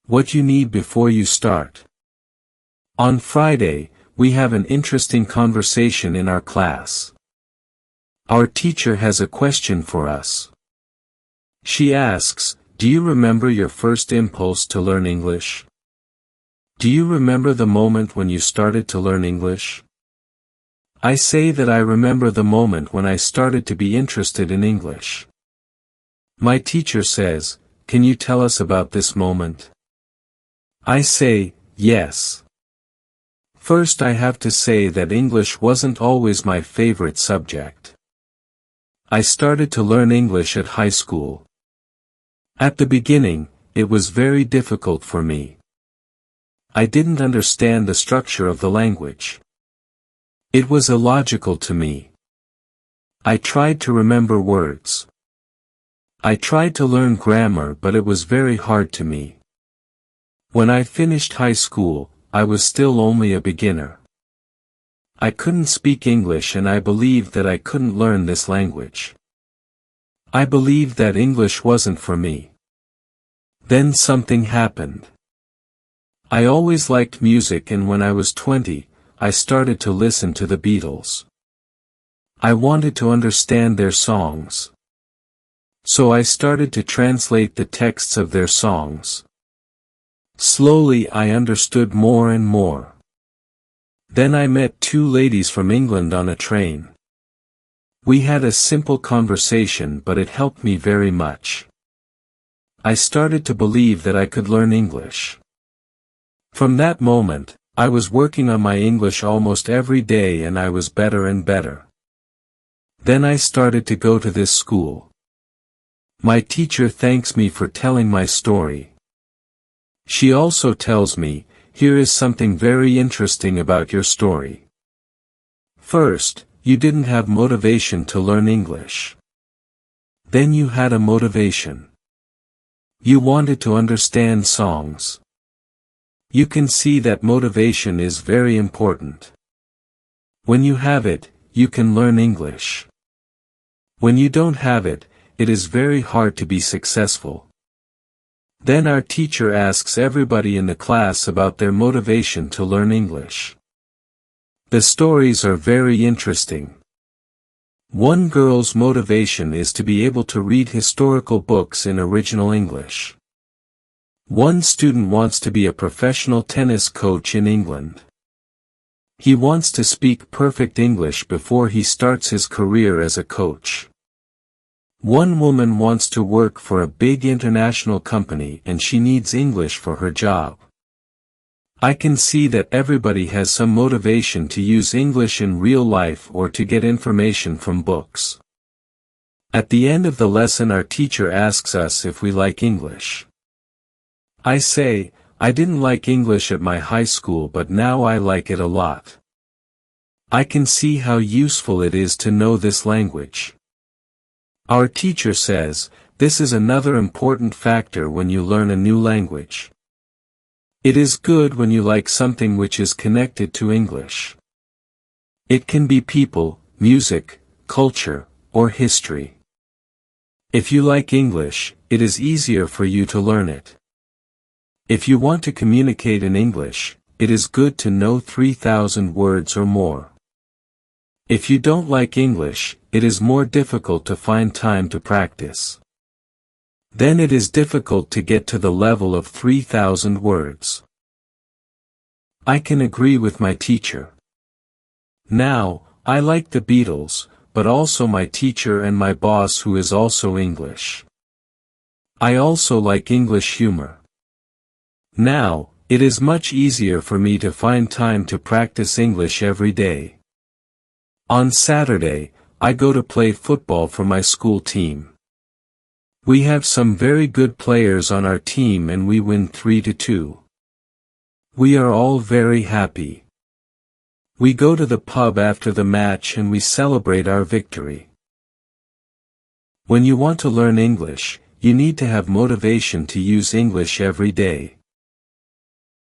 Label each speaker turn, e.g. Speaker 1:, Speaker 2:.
Speaker 1: What you need before you start. On Friday, we have an interesting conversation in our class. Our teacher has a question for us. She asks, "Do you remember your first impulse to learn English? Do you remember the moment when you started to learn English?" I say that I remember the moment when I started to be interested in English. My teacher says, "Can you tell us about this moment?" I say, yes. First, I have to say that English wasn't always my favorite subject. I started to learn English at high school. At the beginning, it was very difficult for me. I didn't understand the structure of the language. It was illogical to me. I tried to remember words. I tried to learn grammar, but it was very hard to me. When I finished high school, I was still only a beginner. I couldn't speak English, and I believed that I couldn't learn this language. I believed that English wasn't for me. Then something happened. I always liked music, and when I was 20, I started to listen to the Beatles. I wanted to understand their songs. So I started to translate the texts of their songs. Slowly I understood more and more. Then I met two ladies from England on a train. We had a simple conversation, but it helped me very much. I started to believe that I could learn English. From that moment, I was working on my English almost every day, and I was better and better. Then I started to go to this school. My teacher thanks me for telling my story. She also tells me, "Here is something very interesting about your story. First, you didn't have motivation to learn English. Then you had a motivation. You wanted to understand songs. You can see that motivation is very important. When you have it, you can learn English. When you don't have it, it is very hard to be successful." Then our teacher asks everybody in the class about their motivation to learn English. The stories are very interesting. One girl's motivation is to be able to read historical books in original English. One student wants to be a professional tennis coach in England. He wants to speak perfect English before he starts his career as a coach. One woman wants to work for a big international company, and she needs English for her job. I can see that everybody has some motivation to use English in real life or to get information from books. At the end of the lesson, our teacher asks us if we like English. I say, "I didn't like English at my high school, but now I like it a lot. I can see how useful it is to know this language." Our teacher says, "This is another important factor when you learn a new language. It is good when you like something which is connected to English. It can be people, music, culture, or history. If you like English, it is easier for you to learn it. If you want to communicate in English, it is good to know 3,000 words or more. If you don't like English, it is more difficult to find time to practice. Then it is difficult to get to the level of 3,000 words." I can agree with my teacher. Now, I like the Beatles, but also my teacher and my boss, who is also English. I also like English humor. Now, it is much easier for me to find time to practice English every day. On Saturday, I go to play football for my school team. We have some very good players on our team, and we win 3-2. We are all very happy. We go to the pub after the match and we celebrate our victory. When you want to learn English, you need to have motivation to use English every day.